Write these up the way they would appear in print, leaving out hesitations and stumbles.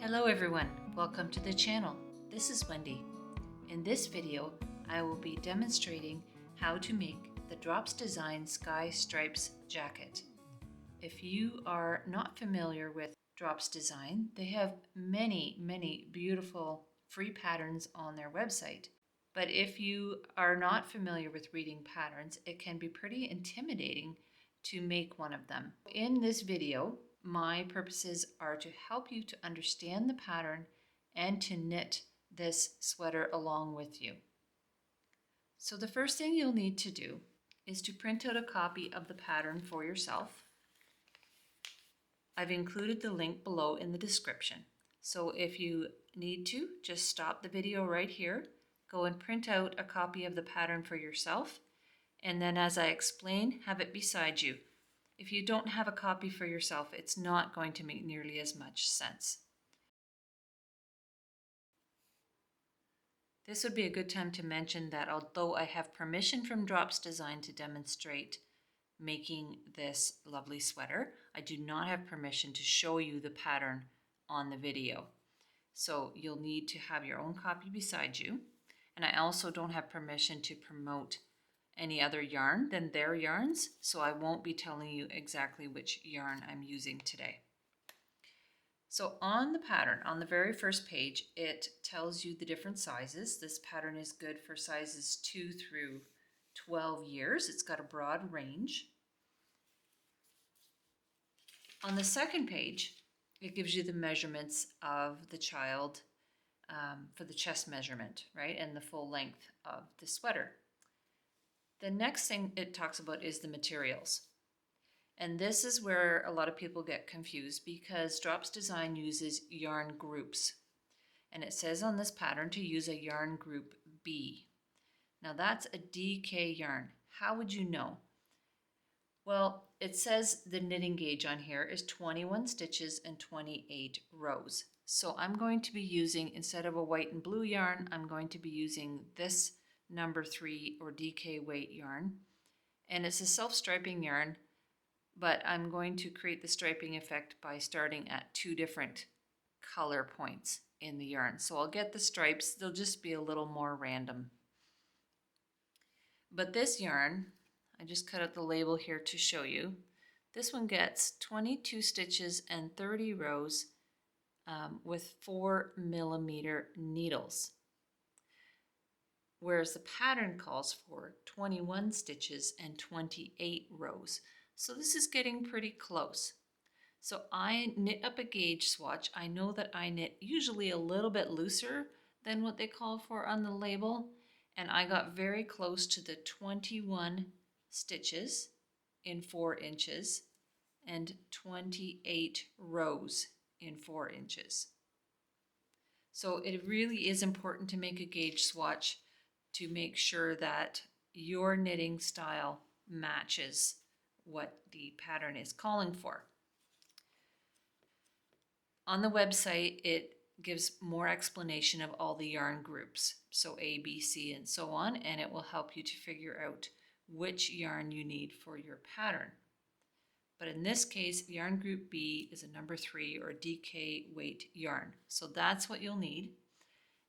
Hello everyone, welcome to the channel. This is Wendy. In this video, I will be demonstrating how to make the Drops Design Sky Stripes jacket. If you are not familiar with Drops Design, they have many beautiful free patterns on their website. But if you are not familiar with reading patterns, it can be pretty intimidating to make one of them. In this video, my purposes are to help you to understand the pattern and to knit this sweater along with you. So the first thing you'll need to do is to print out a copy of the pattern for yourself. I've included the link below in the description. So if you need to, just stop the video right here, go and print out a copy of the pattern for yourself, and then as I explain, have it beside you. If you don't have a copy for yourself, it's not going to make nearly as much sense. This would be a good time to mention that although I have permission from Drops Design to demonstrate making this lovely sweater, I do not have permission to show you the pattern on the video. So you'll need to have your own copy beside you. And I also don't have permission to promote any other yarn than their yarns, so I won't be telling you exactly which yarn I'm using today. So on the pattern, on the very first page, it tells you the different sizes. This pattern is good for sizes 2 through 12 years. It's got a broad range. On the second page, it gives you the measurements of the child for the chest measurement, right, and the full length of the sweater. The next thing it talks about is the materials. And this is where a lot of people get confused because Drops Design uses yarn groups. And it says on this pattern to use a yarn group B. Now that's a DK yarn. How would you know? Well, it says the knitting gauge on here is 21 stitches and 28 rows. So I'm going to be using, instead of a white and blue yarn, I'm going to be using this number 3 or DK weight yarn. And it's a self-striping yarn, but I'm going to create the striping effect by starting at 2 different color points in the yarn. So I'll get the stripes, they'll just be a little more random. But this yarn, I just cut out the label here to show you. This one gets 22 stitches and 30 rows with 4mm needles. Whereas the pattern calls for 21 stitches and 28 rows. So this is getting pretty close. So I knit up a gauge swatch. I know that I knit usually a little bit looser than what they call for on the label, and I got very close to the 21 stitches in 4 inches and 28 rows in 4 inches. So it really is important to make a gauge swatch to make sure that your knitting style matches what the pattern is calling for. On the website, it gives more explanation of all the yarn groups, so A, B, C, and so on, and it will help you to figure out which yarn you need for your pattern. But in this case, yarn group B is a number 3 or DK weight yarn. So that's what you'll need.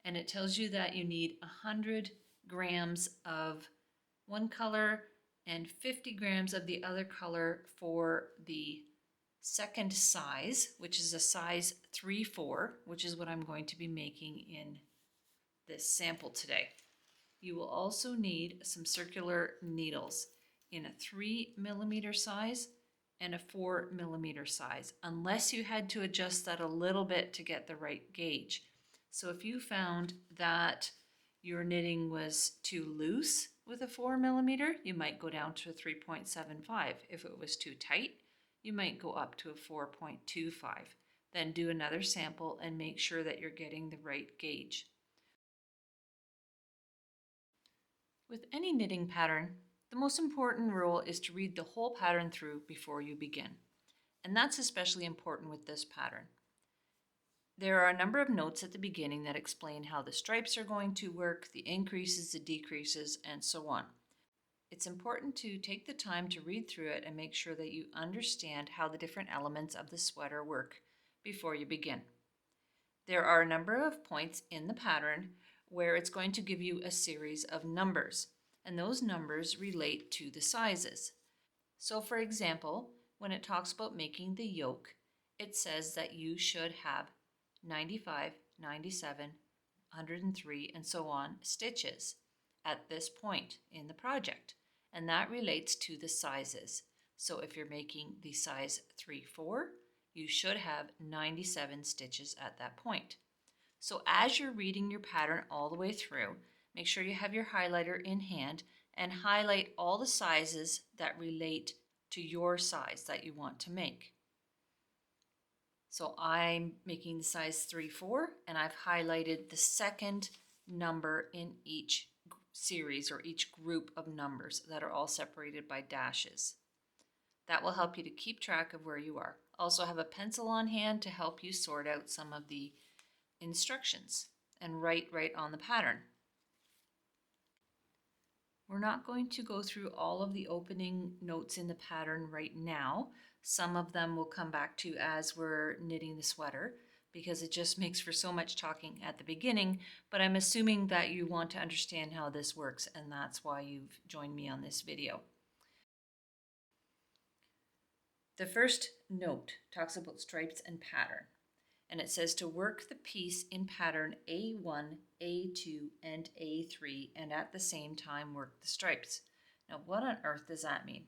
And it tells you that you need 100 grams of one color and 50 grams of the other color for the second size, which is a size 3/4, which is what I'm going to be making in this sample today. You will also need some circular needles in a 3mm size and a 4mm size, unless you had to adjust that a little bit to get the right gauge. So if you found that your knitting was too loose with a 4mm, you might go down to a 3.75. If it was too tight, you might go up to a 4.25. Then do another sample and make sure that you're getting the right gauge. With any knitting pattern, the most important rule is to read the whole pattern through before you begin. And that's especially important with this pattern. There are a number of notes at the beginning that explain how the stripes are going to work, the increases, the decreases, and so on. It's important to take the time to read through it and make sure that you understand how the different elements of the sweater work before you begin. There are a number of points in the pattern where it's going to give you a series of numbers, and those numbers relate to the sizes. So for example, when it talks about making the yoke, it says that you should have 95, 97, 103, and so on stitches at this point in the project, and that relates to the sizes. So if you're making the size 3/4, you should have 97 stitches at that point. So as you're reading your pattern all the way through, make sure you have your highlighter in hand and highlight all the sizes that relate to your size that you want to make. So I'm making the size 3/4, and I've highlighted the second number in each series or each group of numbers that are all separated by dashes. That will help you to keep track of where you are. Also have a pencil on hand to help you sort out some of the instructions and write right on the pattern. We're not going to go through all of the opening notes in the pattern right now. Some of them we'll come back to as we're knitting the sweater because it just makes for so much talking at the beginning, but I'm assuming that you want to understand how this works, and that's why you've joined me on this video. The first note talks about stripes and pattern, and it says to work the piece in pattern A1, A2, and A3, and at the same time work the stripes. Now, what on earth does that mean?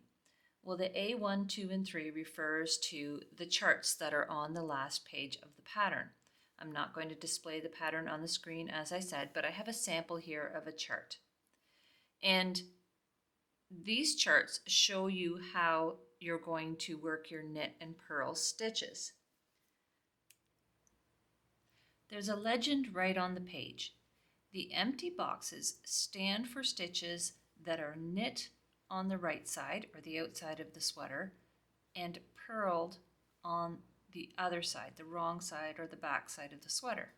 Well, the A1, 2, and 3 refers to the charts that are on the last page of the pattern. I'm not going to display the pattern on the screen, as I said, but I have a sample here of a chart. And these charts show you how you're going to work your knit and purl stitches. There's a legend right on the page. The empty boxes stand for stitches that are knit on the right side or the outside of the sweater and purled on the other side, the wrong side or the back side of the sweater.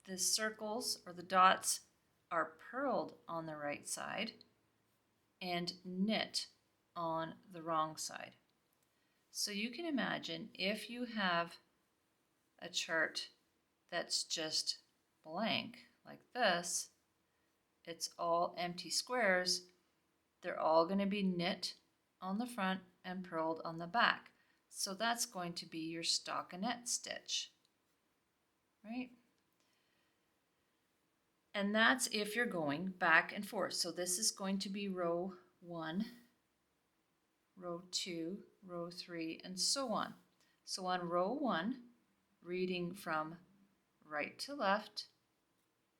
The circles or the dots are purled on the right side and knit on the wrong side. So you can imagine if you have a chart that's just blank like this, it's all empty squares, they're all going to be knit on the front and purled on the back. So that's going to be your stockinette stitch, right? And that's if you're going back and forth. So this is going to be row 1, row 2, row 3, and so on. So on row 1, reading from right to left,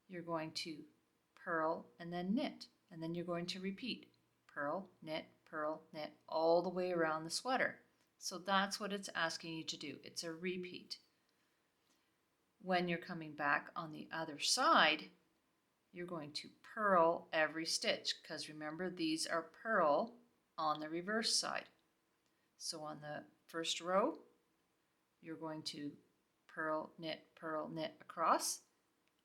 you're going to purl and then knit, and then you're going to repeat purl, knit, all the way around the sweater. So that's what it's asking you to do. It's a repeat. When you're coming back on the other side, you're going to purl every stitch, because remember, these are purl on the reverse side. So on the first row, you're going to purl, knit across.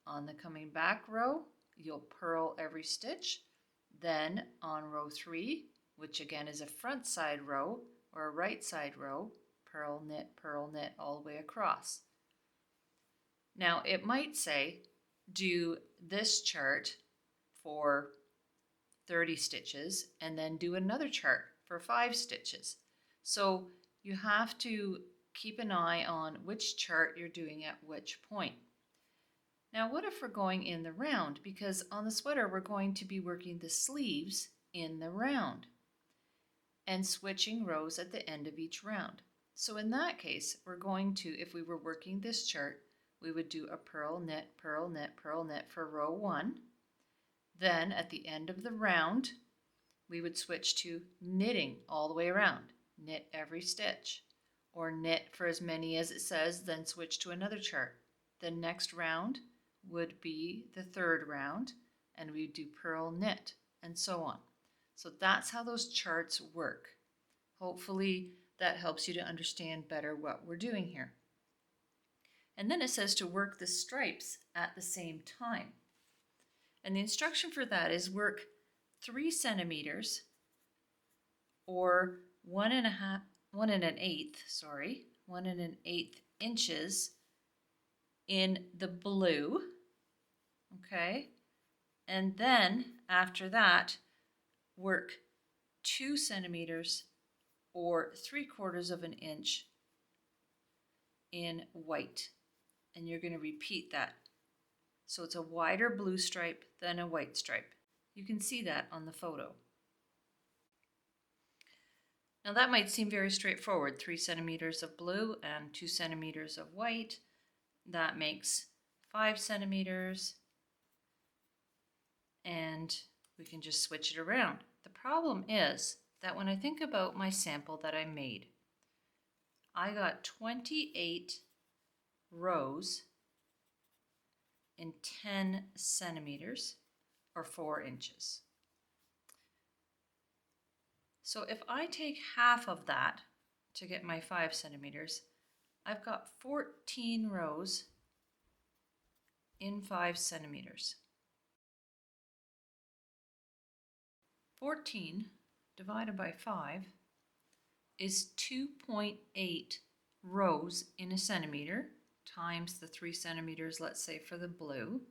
On the coming back row, you'll purl every stitch. Then on row 3, which again is a front side row or a right side row, purl, knit all the way across. Now it might say do this chart for 30 stitches and then do another chart for 5 stitches. So you have to keep an eye on which chart you're doing at which point. Now what if we're going in the round? Because on the sweater we're going to be working the sleeves in the round and switching rows at the end of each round. So in that case, we're going to, if we were working this chart, we would do a purl, knit for row 1. Then at the end of the round, we would switch to knitting all the way around, knit every stitch, or knit for as many as it says, then switch to another chart. The next round would be the third round, and we do purl, knit, and so on. So that's how those charts work. Hopefully that helps you to understand better what we're doing here. And then it says to work the stripes at the same time. And the instruction for that is work 3 centimeters or 1 1/8 inches in the blue, okay? And then after that, work 2 centimeters or 3/4 of an inch in white. And you're going to repeat that. So it's a wider blue stripe than a white stripe. You can see that on the photo. Now that might seem very straightforward, 3 centimeters of blue and 2 centimeters of white. That makes 5 centimeters, and we can just switch it around. The problem is that when I think about my sample that I made, I got 28 rows in 10 centimeters or 4 inches. So if I take half of that to get my 5 centimeters, I've got 14 rows in 5 centimeters. 14 divided by 5 is 2.8 rows in a centimeter times the 3 centimeters, let's say for the blue,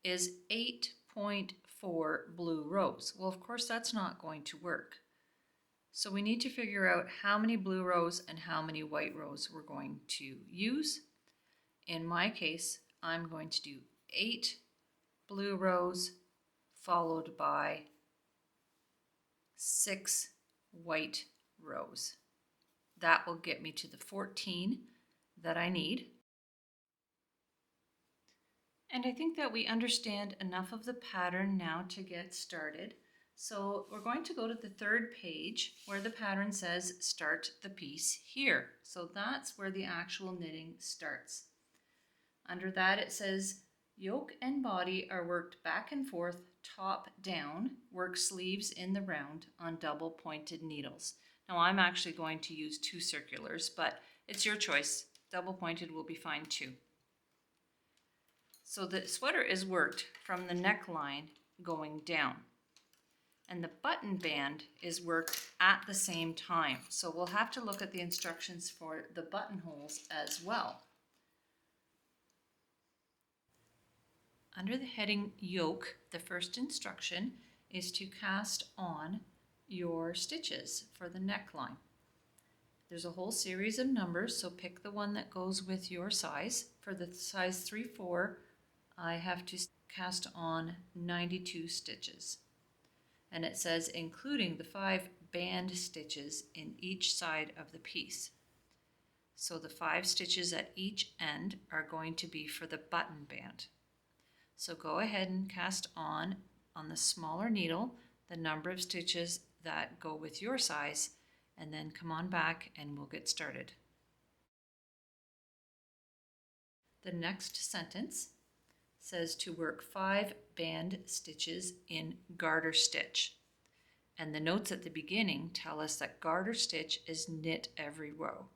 is 8.4 blue rows. Well, of course, that's not going to work. So we need to figure out how many blue rows and how many white rows we're going to use. In my case, I'm going to do 8 blue rows followed by 6 white rows. That will get me to the 14 that I need. And I think that we understand enough of the pattern now to get started. So we're going to go to the 3rd page where the pattern says start the piece here. So that's where the actual knitting starts. Under that it says yoke and body are worked back and forth, top down, work sleeves in the round on double pointed needles. Now I'm actually going to use 2 circulars, but it's your choice. Double pointed will be fine too. So the sweater is worked from the neckline going down. And the button band is worked at the same time. So we'll have to look at the instructions for the buttonholes as well. Under the heading yoke, the first instruction is to cast on your stitches for the neckline. There's a whole series of numbers, so pick the one that goes with your size. For the size 3/4, I have to cast on 92 stitches. And it says including the 5 band stitches in each side of the piece. So the 5 stitches at each end are going to be for the button band. So go ahead and cast on the smaller needle the number of stitches that go with your size, and then come on back and we'll get started. The next sentence says to work 5 band stitches in garter stitch. And the notes at the beginning tell us that garter stitch is knit every row.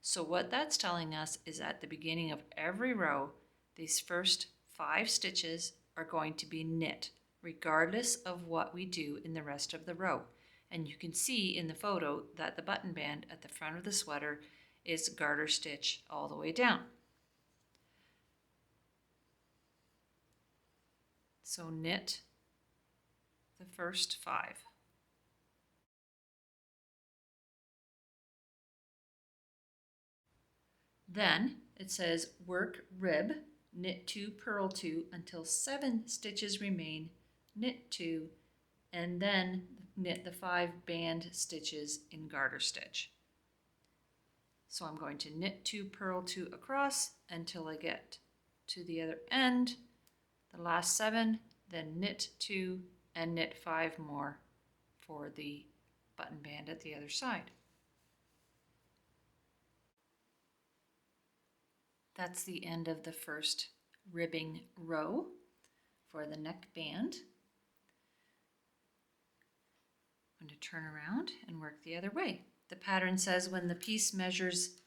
So what that's telling us is at the beginning of every row, these first 5 stitches are going to be knit, regardless of what we do in the rest of the row. And you can see in the photo that the button band at the front of the sweater is garter stitch all the way down. So knit the first 5. Then it says work rib, knit 2, purl 2 until 7 stitches remain, knit 2, and then knit the 5 band stitches in garter stitch. So I'm going to knit 2, purl 2 across until I get to the other end, the last 7, then knit 2 and knit 5 more for the button band at the other side. That's the end of the first ribbing row for the neck band. I'm going to turn around and work the other way. The pattern says when the piece measures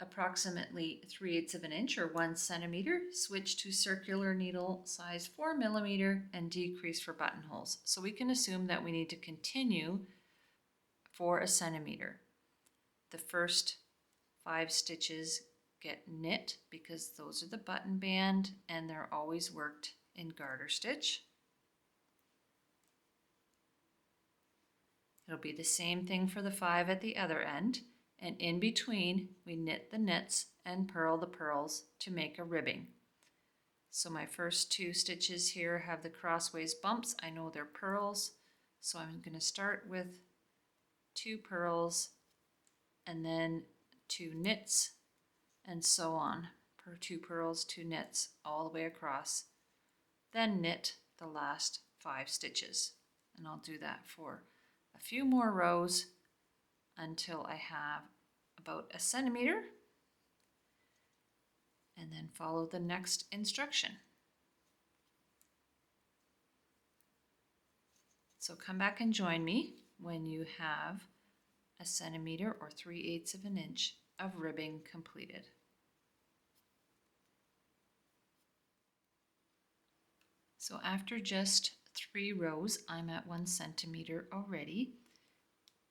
approximately 3/8 of an inch or 1 centimeter, switch to circular needle size 4 millimeter and decrease for buttonholes. So we can assume that we need to continue for 1 centimeter. The first 5 stitches get knit because those are the button band and they're always worked in garter stitch. It'll be the same thing for the 5 at the other end, and in between we knit the knits and purl the purls to make a ribbing. So my first 2 stitches here have the crossways bumps. I know they're purls, so I'm going to start with 2 purls and then 2 knits and so on. 2 purls, 2 knits all the way across. Then knit the last 5 stitches, and I'll do that for a few more rows until I have about 1 centimeter, and then follow the next instruction. So come back and join me when you have 1 centimeter or 3/8 of an inch of ribbing completed. So after just 3 rows, I'm at 1 centimeter already.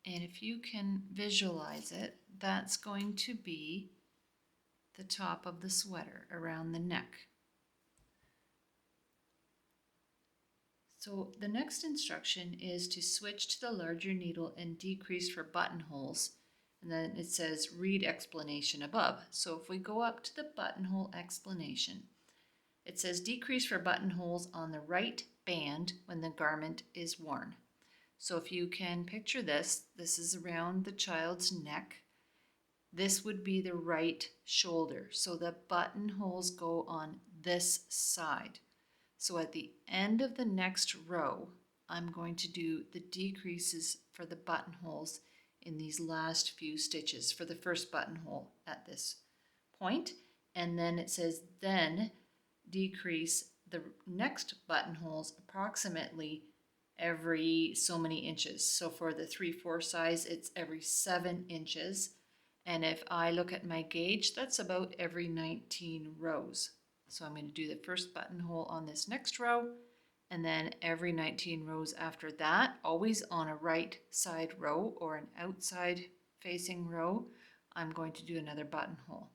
And if you can visualize it, that's going to be the top of the sweater around the neck. So the next instruction is to switch to the larger needle and decrease for buttonholes. And then it says read explanation above. So if we go up to the buttonhole explanation, it says decrease for buttonholes on the right band when the garment is worn. So if you can picture this, this is around the child's neck. This would be the right shoulder. So the buttonholes go on this side. So at the end of the next row, I'm going to do the decreases for the buttonholes in these last few stitches for the first buttonhole at this point. And then it says then decrease the next buttonholes approximately every so many inches. So for the 3/4 size, it's every 7 inches. And if I look at my gauge, that's about every 19 rows. So I'm going to do the first buttonhole on this next row, and then every 19 rows after that, always on a right side row or an outside facing row, I'm going to do another buttonhole.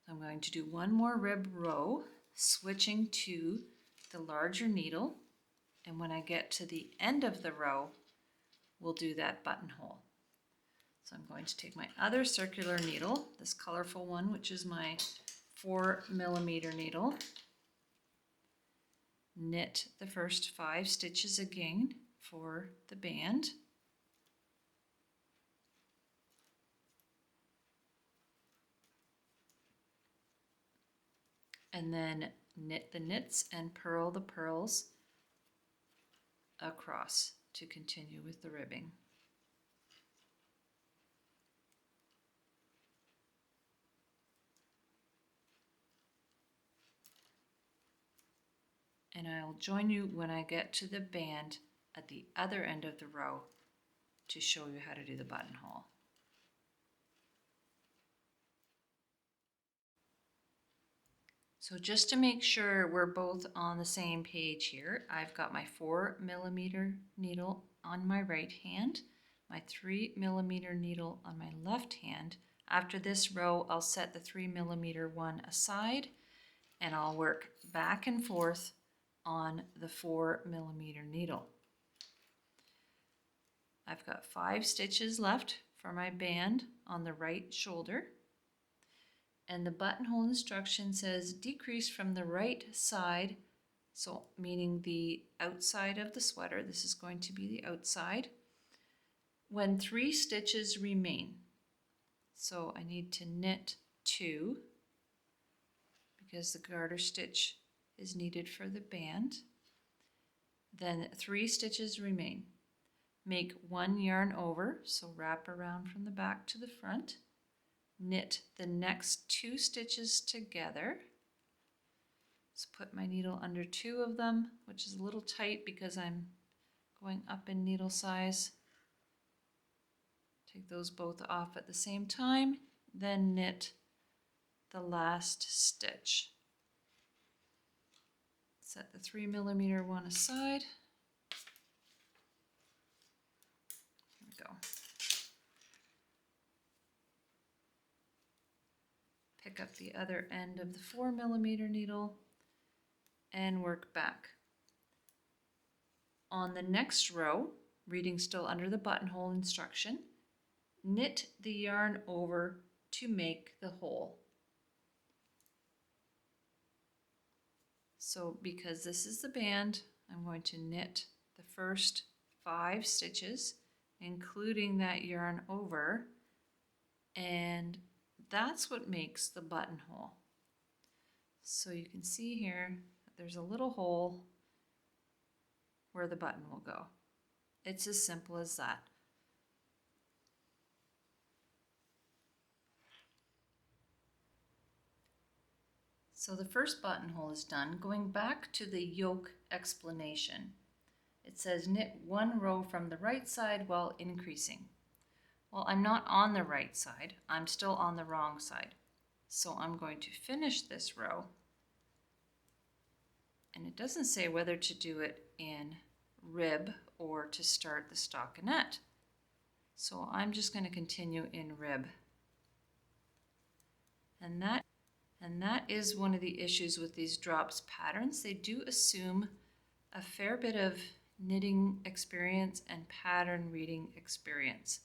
I'm going to do 1 more rib row, switching to the larger needle, and when I get to the end of the row, we'll do that buttonhole. So I'm going to take my other circular needle, this colorful one, which is my 4mm needle, knit the first 5 stitches again for the band, and then knit the knits and purl the purls across to continue with the ribbing. And I'll join you when I get to the band at the other end of the row to show you how to do the buttonhole. So just to make sure we're both on the same page here, I've got my 4mm needle on my right hand, my 3mm needle on my left hand. After this row, I'll set the 3mm one aside and I'll work back and forth on the 4mm needle. I've got 5 stitches left for my band on the right shoulder. And the buttonhole instruction says decrease from the right side, so meaning the outside of the sweater, this is going to be the outside, when 3 stitches remain. So I need to knit 2 because the garter stitch is needed for the band. Then 3 stitches remain. Make 1 yarn over, so wrap around from the back to the front. Knit the next 2 stitches together. So put my needle under 2 of them, which is a little tight because I'm going up in needle size. Take those both off at the same time, then knit the last stitch. Set the 3mm one aside. There we go. pick up the other end of the 4mm needle and work back. On the next row, reading still under the buttonhole instruction, knit the yarn over to make the hole. So because this is the band, I'm going to knit the first 5 stitches, including that yarn over, and that's what makes the buttonhole. So you can see here, there's a little hole where the button will go. It's as simple as that. So the first buttonhole is done. Going back to the yoke explanation, it says knit 1 row from the right side while increasing. Well, I'm not on the right side, I'm still on the wrong side. So I'm going to finish this row, and it doesn't say whether to do it in rib or to start the stockinette. So I'm just going to continue in rib. And that is one of the issues with these drops patterns. They do assume a fair bit of knitting experience and pattern reading experience.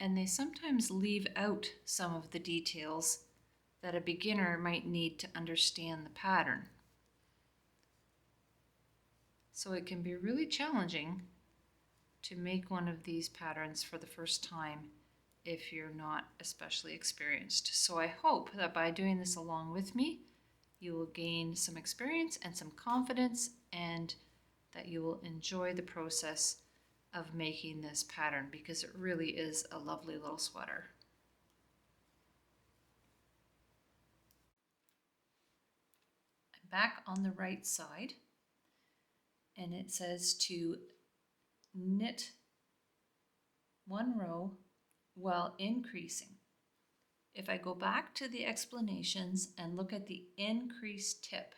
And they sometimes leave out some of the details that a beginner might need to understand the pattern. So it can be really challenging to make one of these patterns for the first time if you're not especially experienced. So I hope that by doing this along with me, you will gain some experience and some confidence, and that you will enjoy the process of making this pattern, because it really is a lovely little sweater. I'm back on the right side, and it says to knit 1 row while increasing. If I go back to the explanations and look at the increase tip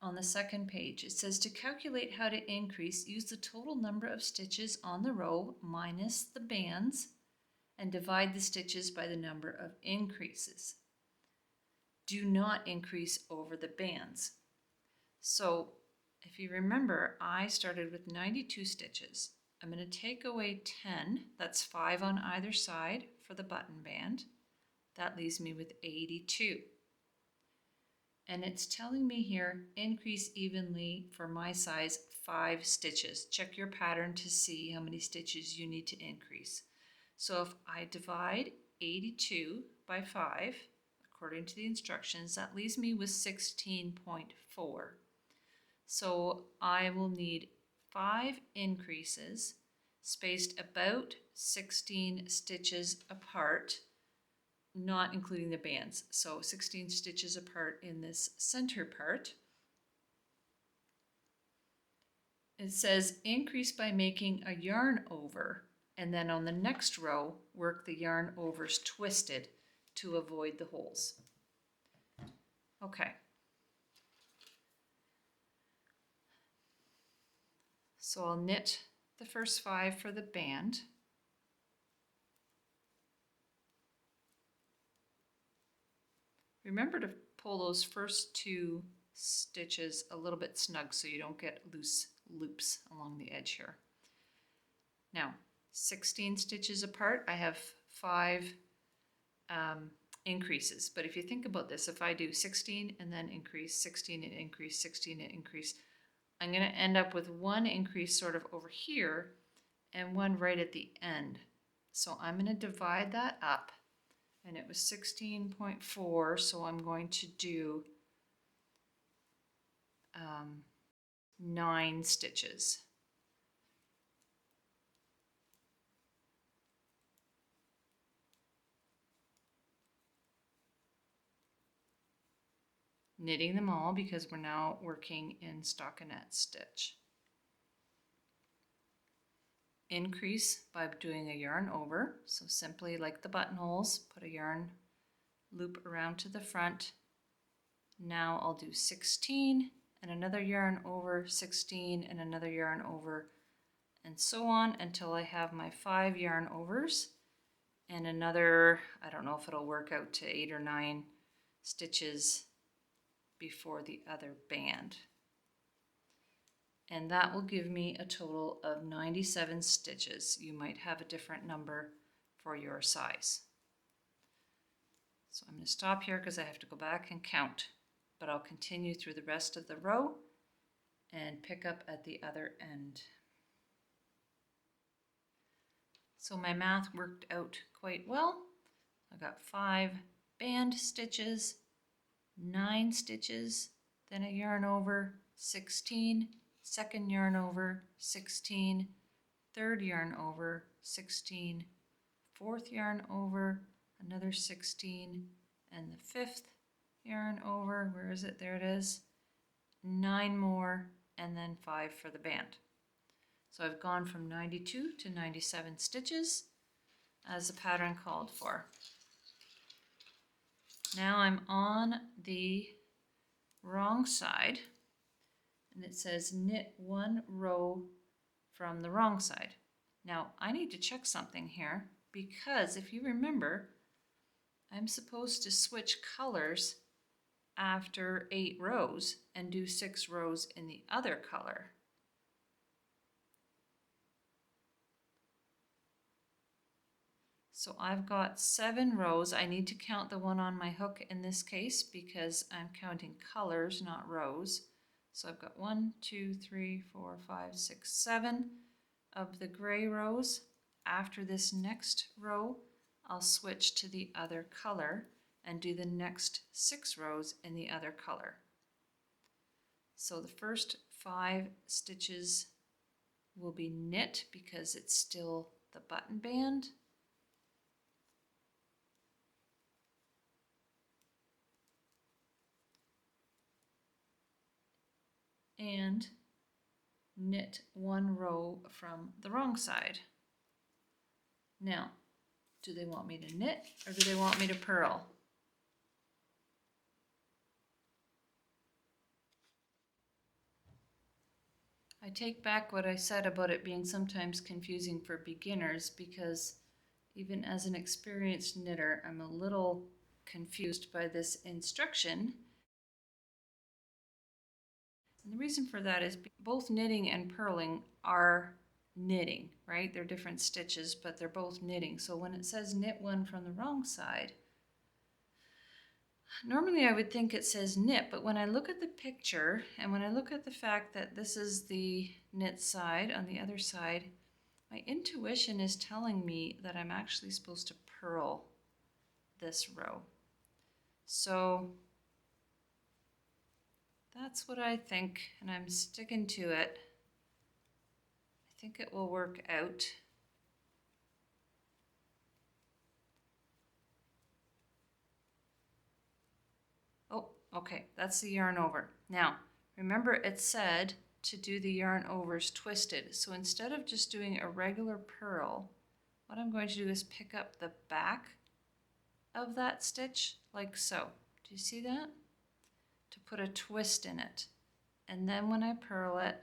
on the second page, it says to calculate how to increase, use the total number of stitches on the row minus the bands and divide the stitches by the number of increases. Do not increase over the bands. So if you remember, I started with 92 stitches. I'm going to take away 10, that's 5 on either side for the button band. That leaves me with 82. And it's telling me here, increase evenly for my size 5 stitches. Check your pattern to see how many stitches you need to increase. So if I divide 82 by 5, according to the instructions, that leaves me with 16.4. So I will need 5 increases spaced about 16 stitches apart, not including the bands. So 16 stitches apart in this center part. It says increase by making a yarn over, and then on the next row work the yarn overs twisted to avoid the holes. Okay. So I'll knit the first 5 for the band. Remember to pull those first 2 stitches a little bit snug so you don't get loose loops along the edge here. Now, 16 stitches apart, I have 5 increases. But if you think about this, if I do 16 and then increase, 16 and increase, 16 and increase, I'm going to end up with 1 increase sort of over here and 1 right at the end. So I'm going to divide that up, and it was 16.4, so I'm going to do 9 stitches. Knitting them all because we're now working in stockinette stitch. Increase by doing a yarn over, so simply like the buttonholes, put a yarn loop around to the front. Now I'll do 16 and another yarn over, 16 and another yarn over, and so on until I have my 5 yarn overs, and another, I don't know if it'll work out to 8 or 9 stitches before the other band. And that will give me a total of 97 stitches. You might have a different number for your size. So I'm going to stop here because I have to go back and count, but I'll continue through the rest of the row and pick up at the other end. So my math worked out quite well. I got 5 band stitches, 9 stitches, then a yarn over, 16, second yarn over, 16, third yarn over, 16, fourth yarn over, another 16, and the fifth yarn over, where is it? There it is. 9 more, and then 5 for the band. So I've gone from 92 to 97 stitches as the pattern called for. Now I'm on the wrong side, and it says knit 1 row from the wrong side. Now I need to check something here, because if you remember, I'm supposed to switch colors after 8 rows and do 6 rows in the other color. So I've got 7 rows. I need to count the one on my hook in this case because I'm counting colors, not rows. So I've got 1, 2, 3, 4, 5, 6, 7 of the gray rows. After this next row, I'll switch to the other color and do the next 6 rows in the other color. So the first 5 stitches will be knit because it's still the button band. And knit 1 row from the wrong side. Now, do they want me to knit or do they want me to purl? I take back what I said about it being sometimes confusing for beginners, because even as an experienced knitter, I'm a little confused by this instruction. And the reason for that is both knitting and purling are knitting, right? They're different stitches, but they're both knitting. So when it says knit 1 from the wrong side, normally I would think it says knit, but when I look at the picture and when I look at the fact that this is the knit side on the other side, my intuition is telling me that I'm actually supposed to purl this row. So that's what I think, and I'm sticking to it. I think it will work out. Oh, okay, that's the yarn over. Now, remember it said to do the yarn overs twisted. So instead of just doing a regular purl, what I'm going to do is pick up the back of that stitch like so. Do you see that? To put a twist in it. And then when I purl it,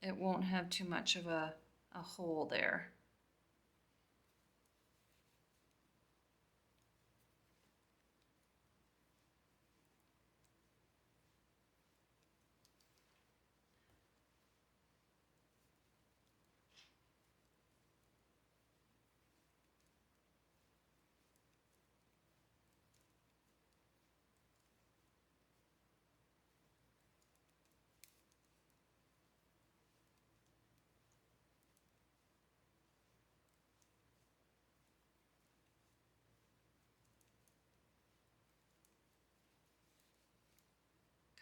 it won't have too much of a hole there.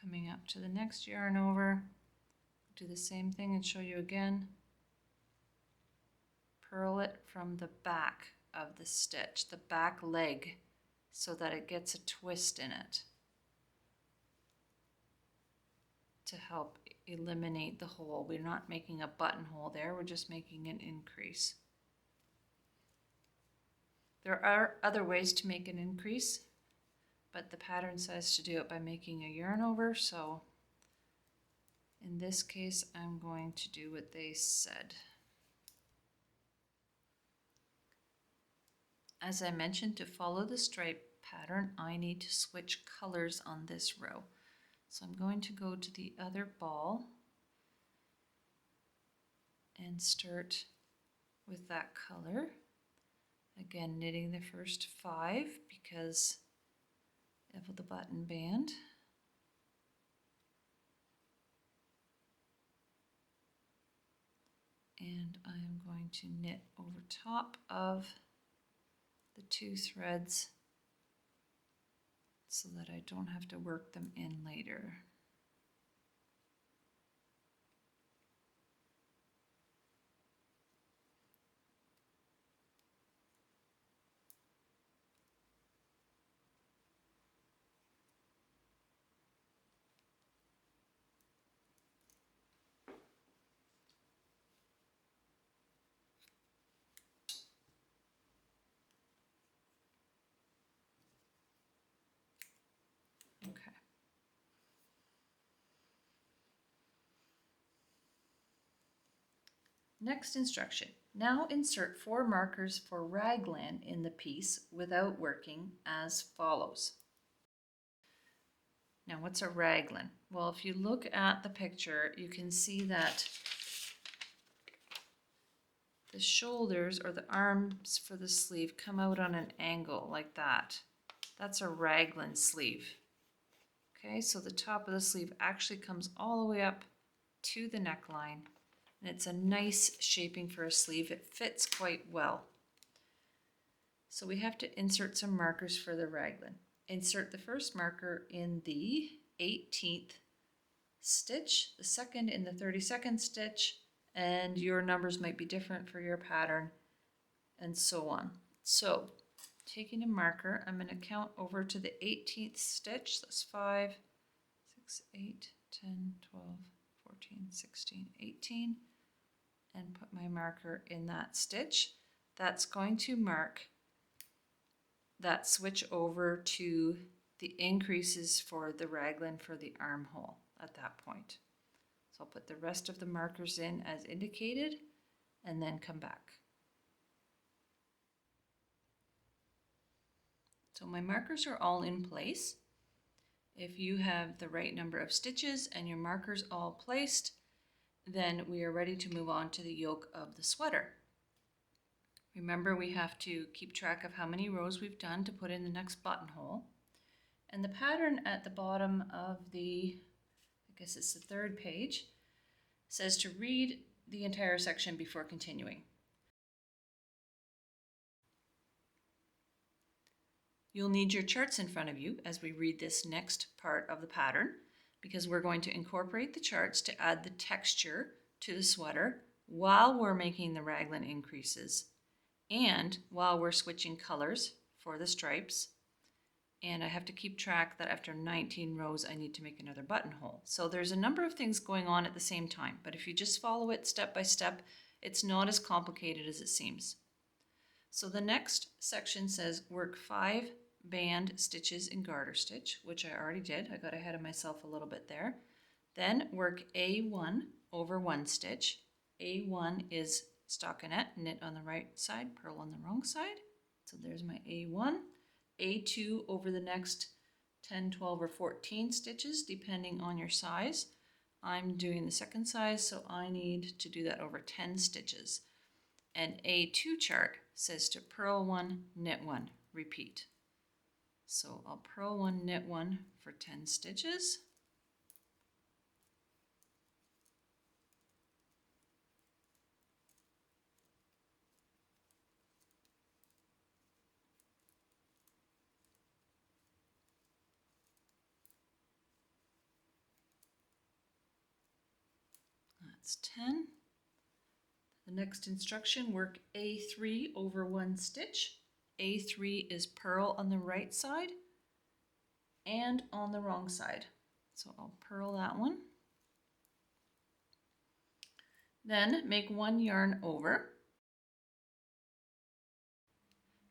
Coming up to the next yarn over, do the same thing and show you again. Purl it from the back of the stitch, the back leg, so that it gets a twist in it to help eliminate the hole. We're not making a buttonhole there, we're just making an increase. There are other ways to make an increase, but the pattern says to do it by making a yarn over, so in In this case, I'm going to do what they said. As I mentioned, to follow the stripe pattern, I need to switch colors on this row. So I'm going to go to the other ball and start with that color. Again, knitting the first 5 because of the button band. And I'm going to knit over top of the 2 threads so that I don't have to work them in later. Okay. Next instruction. Now insert 4 markers for raglan in the piece without working as follows. Now what's a raglan? Well, if you look at the picture, you can see that the shoulders or the arms for the sleeve come out on an angle like that. That's a raglan sleeve. Okay, so the top of the sleeve actually comes all the way up to the neckline. And it's a nice shaping for a sleeve. It fits quite well. So we have to insert some markers for the raglan. Insert the first marker in the 18th stitch, the second in the 32nd stitch, and your numbers might be different for your pattern, and so on. So, taking a marker, I'm going to count over to the 18th stitch. That's 5, 6, 8, 10, 12, 14, 16, 18, and put my marker in that stitch. That's going to mark that switch over to the increases for the raglan for the armhole at that point. So I'll put the rest of the markers in as indicated and then come back. So my markers are all in place. If you have the right number of stitches and your markers all placed, then we are ready to move on to the yoke of the sweater. Remember, we have to keep track of how many rows we've done to put in the next buttonhole. And the pattern at the bottom of the, I guess it's the 3rd page, says to read the entire section before continuing. You'll need your charts in front of you as we read this next part of the pattern, because we're going to incorporate the charts to add the texture to the sweater while we're making the raglan increases and while we're switching colors for the stripes. And I have to keep track that after 19 rows I need to make another buttonhole. So there's a number of things going on at the same time, but if you just follow it step by step, it's not as complicated as it seems. So the next section says work 5 band stitches in garter stitch, which I already did. I got ahead of myself a little bit there. Then work A1 over 1 stitch. A1 is stockinette, knit on the right side, purl on the wrong side. So there's my A1. A2 over the next 10, 12, or 14 stitches, depending on your size. I'm doing the second size, so I need to do that over 10 stitches. And A2 chart says to purl 1, knit 1, repeat. So I'll purl 1, knit 1 for 10 stitches. That's 10. The next instruction, work A3 over 1 stitch. A3 is purl on the right side and on the wrong side. So I'll purl that one. Then make 1 yarn over.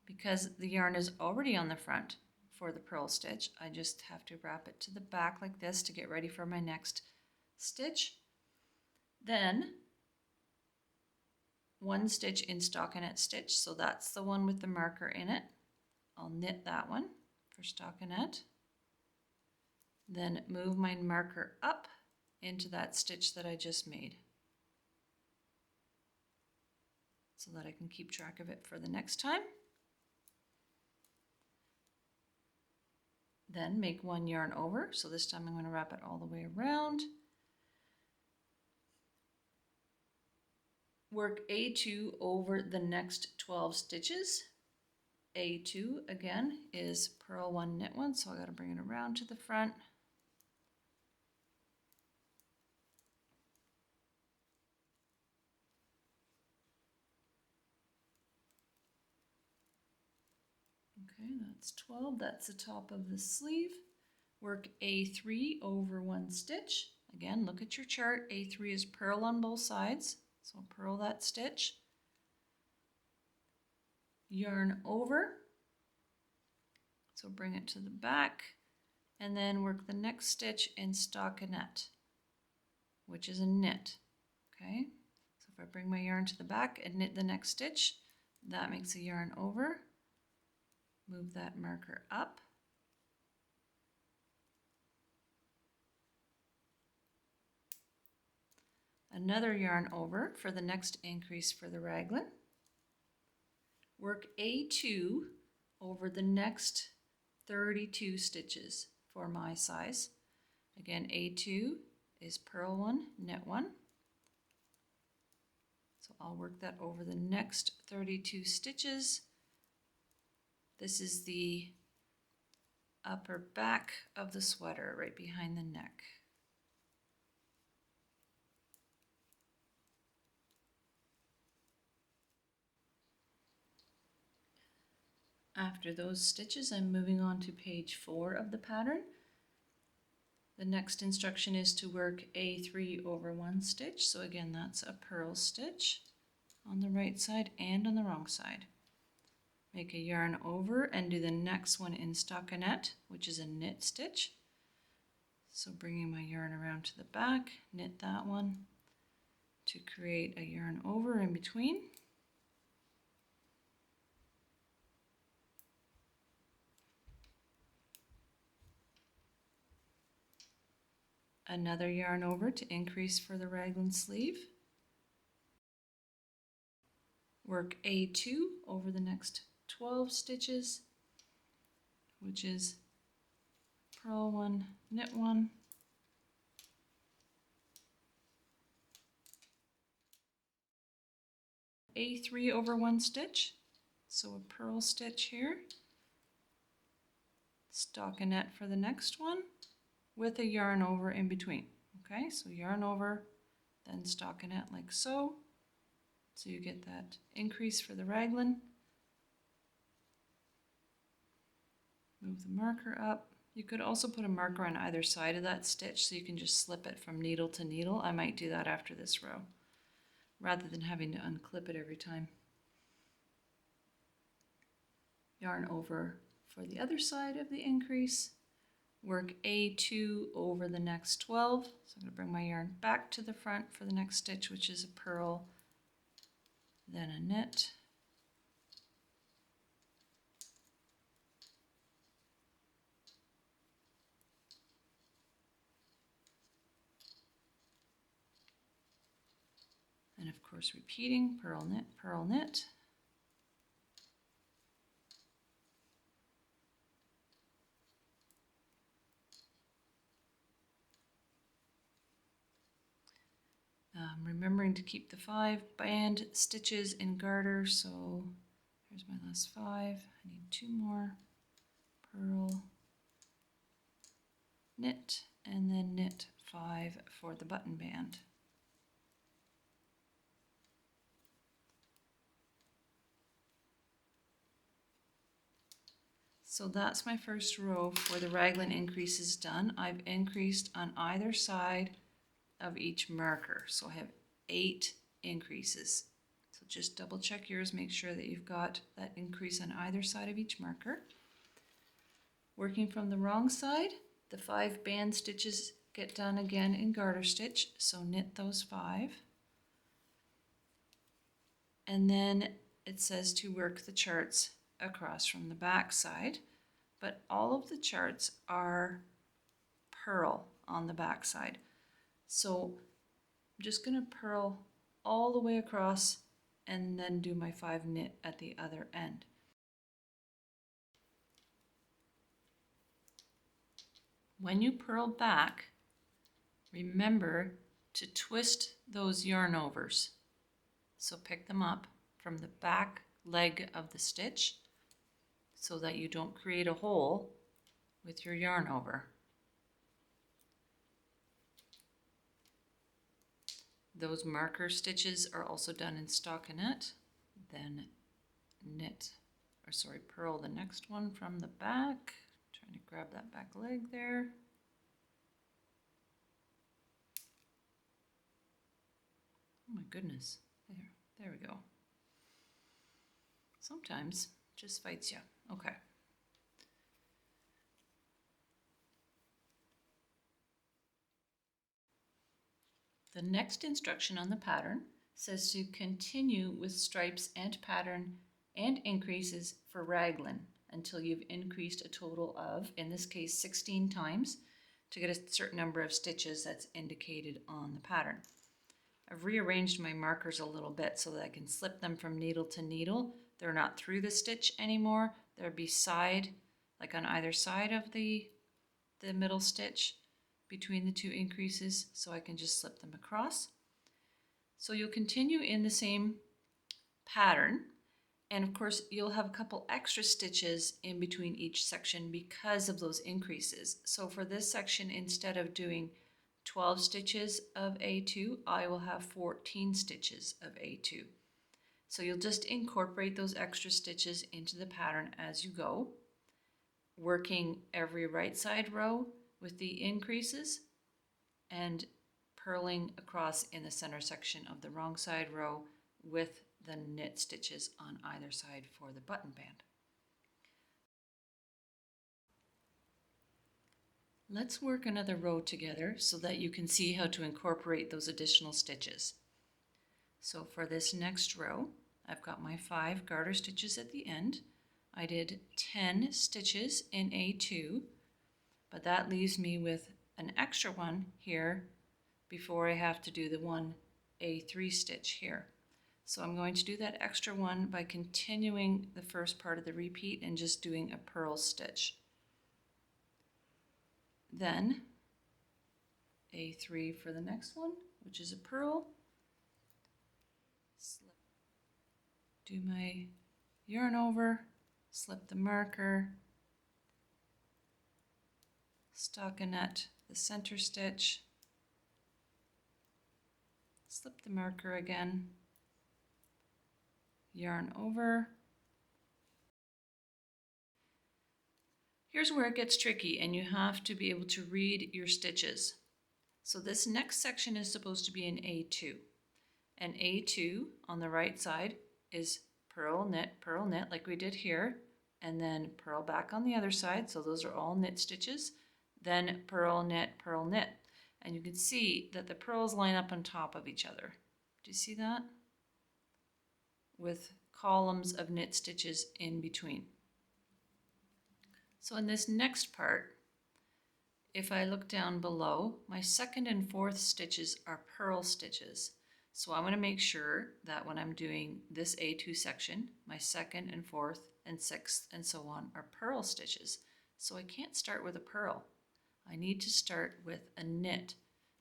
Because the yarn is already on the front for the purl stitch, I just have to wrap it to the back like this to get ready for my next stitch. Then 1 stitch in stockinette stitch, so that's the one with the marker in it. I'll knit that one for stockinette. Then move my marker up into that stitch that I just made, so that I can keep track of it for the next time. Then make 1 yarn over, so this time I'm going to wrap it all the way around. Work A2 over the next 12 stitches. A2 again is purl 1, knit 1, so I got to bring it around to the front. Okay, that's 12, that's the top of the sleeve. Work A3 over 1 stitch. Again, look at your chart. A3 is purl on both sides, so purl that stitch. Yarn over, so bring it to the back, and then work the next stitch in stockinette, which is a knit. Okay, so if I bring my yarn to the back and knit the next stitch, that makes a yarn over. Move that marker up. Another yarn over for the next increase for the raglan. Work A2 over the next 32 stitches for my size. Again, A2 is purl 1, knit 1. So I'll work that over the next 32 stitches. This is the upper back of the sweater, right behind the neck. After those stitches, I'm moving on to page 4 of the pattern. The next instruction is to work A3 over 1 stitch. So again, that's a purl stitch on the right side and on the wrong side. Make a yarn over and do the next one in stockinette, which is a knit stitch. So bringing my yarn around to the back, knit that one to create a yarn over in between. Another yarn over to increase for the raglan sleeve. Work A2 over the next 12 stitches, which is purl 1, knit 1. A3 over 1 stitch, so a purl stitch here. Stockinette for the next one with a yarn over in between. Okay, so yarn over, then stockinette like so. So you get that increase for the raglan. Move the marker up. You could also put a marker on either side of that stitch so you can just slip it from needle to needle. I might do that after this row, rather than having to unclip it every time. Yarn over for the other side of the increase. Work A2 over the next 12. So I'm going to bring my yarn back to the front for the next stitch, which is a purl, then a knit. And of course repeating, purl, knit, purl, knit. Remembering to keep the 5 band stitches in garter, so here's my last 5. I need 2 more. Purl, knit, and then knit 5 for the button band. So that's my first row for the raglan increases done. I've increased on either side of each marker, so I have 8 increases. So just double check yours, make sure that you've got that increase on either side of each marker. Working from the wrong side, the 5 band stitches get done again in garter stitch. So knit those 5. And then it says to work the charts across from the back side, but all of the charts are purl on the back side. So I'm just going to purl all the way across and then do my 5 knit at the other end. When you purl back, remember to twist those yarn overs. So pick them up from the back leg of the stitch so that you don't create a hole with your yarn over. Those marker stitches are also done in stockinette. Then purl the next one from the back. Trying to grab that back leg there. Oh my goodness, there we go. Sometimes it just fights you. Okay. The next instruction on the pattern says to continue with stripes and pattern and increases for raglan until you've increased a total of, in this case, 16 times to get a certain number of stitches that's indicated on the pattern. I've rearranged my markers a little bit so that I can slip them from needle to needle. They're not through the stitch anymore. They're beside, like on either side of the middle stitch between the 2 increases, so I can just slip them across. So you'll continue in the same pattern, and of course you'll have a couple extra stitches in between each section because of those increases. So for this section, instead of doing 12 stitches of A2, I will have 14 stitches of A2. So you'll just incorporate those extra stitches into the pattern as you go, working every right side row with the increases and purling across in the center section of the wrong side row with the knit stitches on either side for the button band. Let's work another row together so that you can see how to incorporate those additional stitches. So for this next row, I've got my 5 garter stitches at the end. I did 10 stitches in A2, but that leaves me with an extra one here before I have to do the 1 A3 stitch here. So I'm going to do that extra one by continuing the first part of the repeat and just doing a purl stitch. Then A3 for the next one, which is a purl. Do my yarn over, slip the marker, stockinette the center stitch, slip the marker again, yarn over. Here's where it gets tricky and you have to be able to read your stitches. So this next section is supposed to be in A2. And A2 on the right side is purl knit like we did here, and then purl back on the other side. So those are all knit stitches. Then purl knit, and you can see that the purls line up on top of each other. Do you see that? With columns of knit stitches in between. So in this next part, if I look down below, my 2nd and 4th stitches are purl stitches. So I'm going to make sure that when I'm doing this A2 section, my 2nd and 4th and 6th and so on are purl stitches. So I can't start with a purl. I need to start with a knit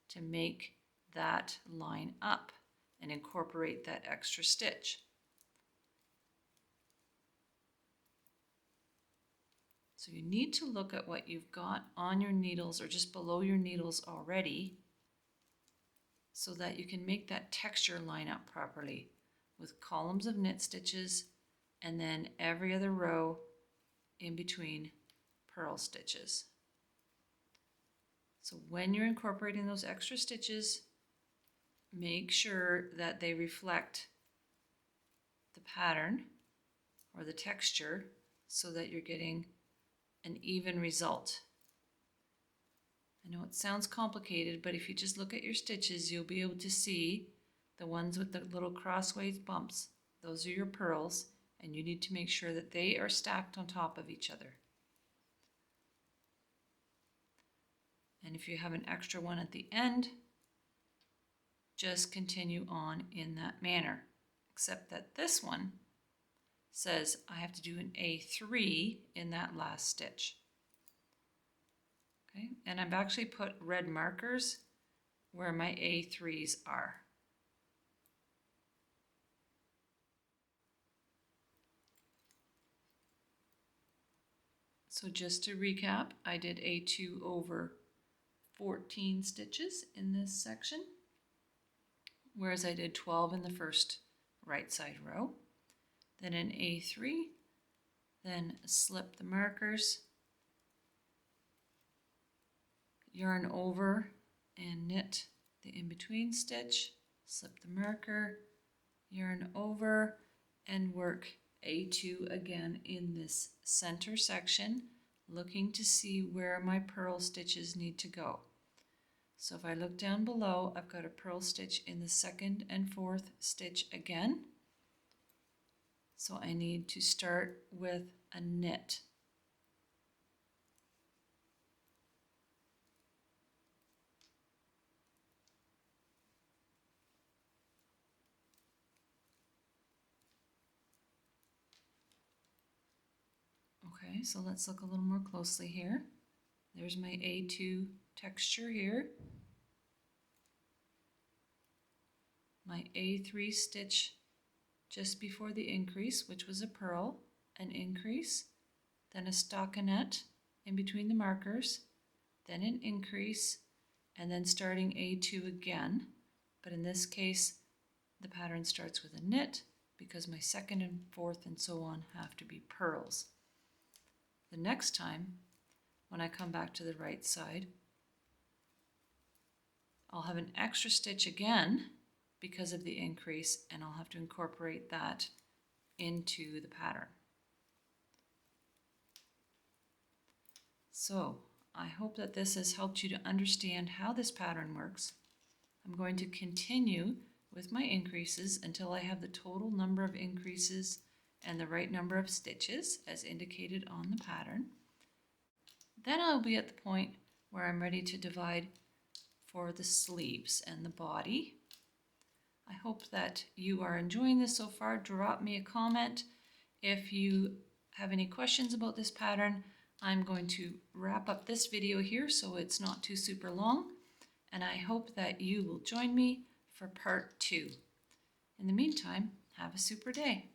to make that line up and incorporate that extra stitch. So you need to look at what you've got on your needles or just below your needles already so that you can make that texture line up properly with columns of knit stitches and then every other row in between purl stitches. So when you're incorporating those extra stitches, make sure that they reflect the pattern or the texture so that you're getting an even result. I know it sounds complicated, but if you just look at your stitches, you'll be able to see the ones with the little crossways bumps. Those are your purls, and you need to make sure that they are stacked on top of each other. And if you have an extra one at the end, just continue on in that manner, except that this one says I have to do an A3 in that last stitch. Okay, and I've actually put red markers where my A3s are. So just to recap, I did A2 over 14 stitches in this section, whereas I did 12 in the first right side row. Then an A3, then slip the markers, yarn over and knit the in-between stitch, slip the marker, yarn over, and work A2 again in this center section, looking to see where my purl stitches need to go. So if I look down below, I've got a purl stitch in the second and fourth stitch again. So I need to start with a knit. Okay, so let's look a little more closely here. There's my A2 texture here. My A3 stitch just before the increase, which was a purl, an increase, then a stockinette in between the markers, then an increase, and then starting A2 again. But in this case, the pattern starts with a knit because my second and fourth and so on have to be purls. The next time, when I come back to the right side, I'll have an extra stitch again because of the increase, and I'll have to incorporate that into the pattern. So I hope that this has helped you to understand how this pattern works. I'm going to continue with my increases until I have the total number of increases and the right number of stitches as indicated on the pattern. Then I'll be at the point where I'm ready to divide for the sleeves and the body. I hope that you are enjoying this so far. Drop me a comment if you have any questions about this pattern. I'm going to wrap up this video here so it's not too super long, and I hope that you will join me for part 2. In the meantime, have a super day.